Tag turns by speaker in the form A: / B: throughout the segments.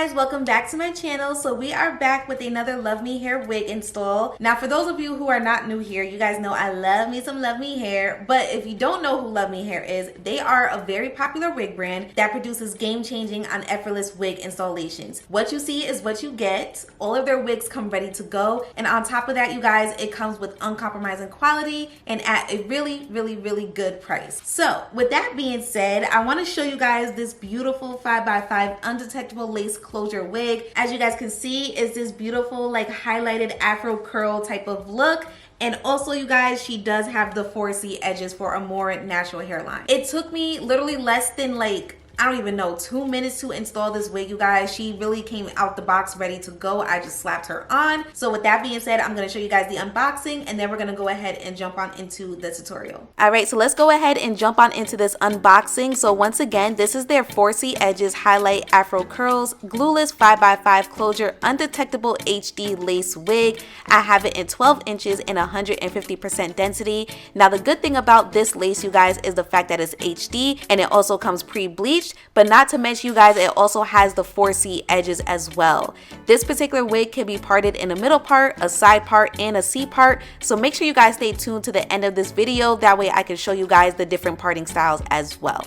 A: guys, welcome back to my channel. So we are back with another Love Me Hair wig install. Now for those of you who are not new here, you guys know I love me some Love Me Hair, but if you don't know who Love Me Hair is, they are a very popular wig brand that produces game-changing and effortless wig installations. What you see is what you get. All of their wigs come ready to go, and on top of that, you guys, it comes with uncompromising quality and at a really good price. So with that being said, I want to show you guys this beautiful 5x5 undetectable lace closure wig. As you guys can see, is this beautiful like highlighted Afro curl type of look. And also, you guys, she does have the 4C edges for a more natural hairline. It took me literally less than like, I don't even know, 2 minutes to install this wig, you guys. She really came out the box ready to go. I just slapped her on. So with that being said, I'm going to show you guys the unboxing, and then we're going to go ahead and jump on into the tutorial. All right, so let's go ahead and jump on into this unboxing. So once again, this is their 4C edges highlight Afro curls glueless 5x5 closure undetectable HD lace wig. I have it in 12 inches and 150% density. Now the good thing about this lace, you guys, is the fact that it's HD and it also comes pre-bleached. But not to mention, you guys, it also has the 4C edges as well. This particular wig can be parted in a middle part, a side part, and a C part. So make sure you guys stay tuned to the end of this video. That way I can show you guys the different parting styles as well.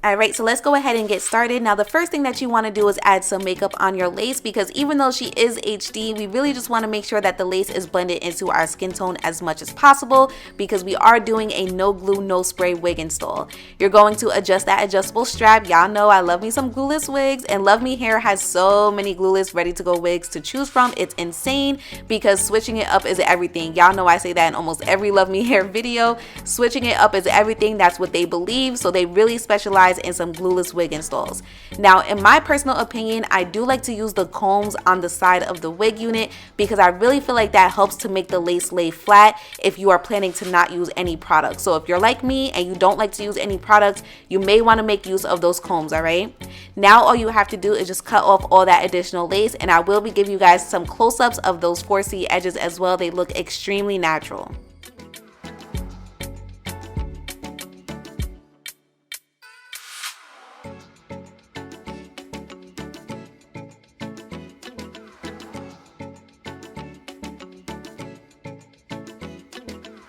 A: Alright, so let's go ahead and get started. Now the first thing that you want to do is add some makeup on your lace, because even though she is HD, we really just want to make sure that the lace is blended into our skin tone as much as possible, because we are doing a no glue, no spray wig install. You're going to adjust that adjustable strap. Y'all know I love me some glueless wigs, and Love Me Hair has so many glueless ready to go wigs to choose from. It's insane, because switching it up is everything. Y'all know I say that in almost every Love Me Hair video. Switching it up is everything. That's what they believe. So they really specialize in some glueless wig installs. Now in my personal opinion, I do like to use the combs on the side of the wig unit, because I really feel like that helps to make the lace lay flat if you are planning to not use any products. So if you're like me and you don't like to use any products, you may want to make use of those combs. All right, now all you have to do is just cut off all that additional lace, and I will be giving you guys some close-ups of those 4C edges as well. They look extremely natural.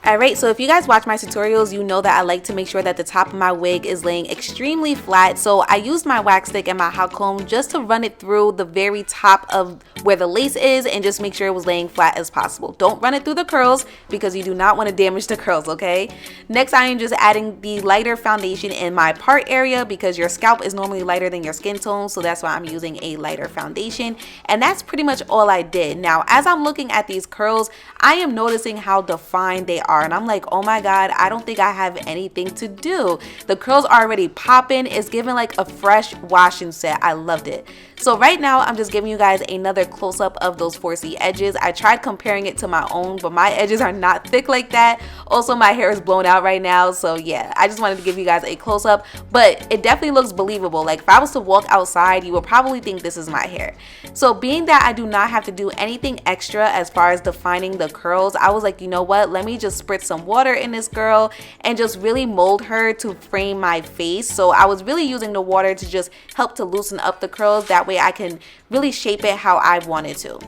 A: Alright, so if you guys watch my tutorials, you know that I like to make sure that the top of my wig is laying extremely flat. So I used my wax stick and my hot comb just to run it through the very top of where the lace is and just make sure it was laying flat as possible. Don't run it through the curls, because you do not want to damage the curls, okay? Next, I am just adding the lighter foundation in my part area, because your scalp is normally lighter than your skin tone, so that's why I'm using a lighter foundation. And that's pretty much all I did. Now, as I'm looking at these curls, I am noticing how defined they are. And I'm like, oh my god, I don't think I have anything to do. The curls are already popping. It's giving like a fresh washing set. I loved it. So right now I'm just giving you guys another close-up of those 4C edges. I tried comparing it to my own, but my edges are not thick like that. Also, my hair is blown out right now, so yeah, I just wanted to give you guys a close-up, but it definitely looks believable. Like if I was to walk outside, you would probably think this is my hair. So being that I do not have to do anything extra as far as defining the curls, I was like, you know what, let me just spritz some water in this girl and just really mold her to frame my face. So I was really using the water to just help to loosen up the curls. That way I can really shape it how I wanted to.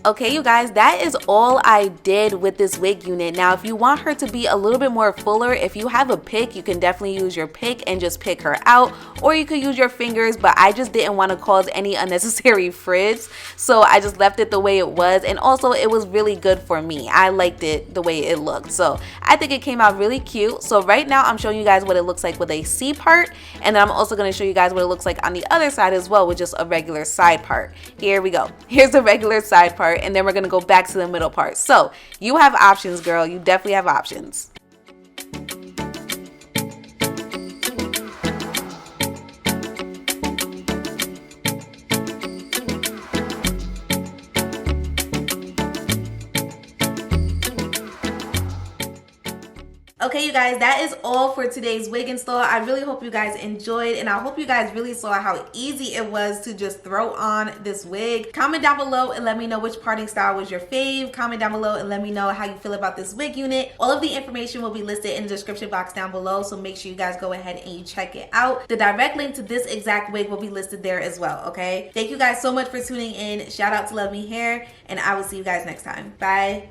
A: Okay, you guys, that is all I did with this wig unit. Now, if you want her to be a little bit more fuller, if you have a pick, you can definitely use your pick and just pick her out, or you could use your fingers, but I just didn't want to cause any unnecessary frizz, so I just left it the way it was. And also, it was really good for me. I liked it the way it looked, so I think it came out really cute. So right now, I'm showing you guys what it looks like with a C part, and then I'm also going to show you guys what it looks like on the other side as well with just a regular side part. Here we go. Here's the regular side part, and then we're going to go back to the middle part. So you have options, girl. You definitely have options. Okay, you guys, that is all for today's wig install. I really hope you guys enjoyed, and I hope you guys really saw how easy it was to just throw on this wig. Comment down below and let me know which parting style was your fave. Comment down below and let me know how you feel about this wig unit. All of the information will be listed in the description box down below, so make sure you guys go ahead and you check it out. The direct link to this exact wig will be listed there as well, okay? Thank you guys so much for tuning in. Shout out to Love Me Hair, and I will see you guys next time. Bye.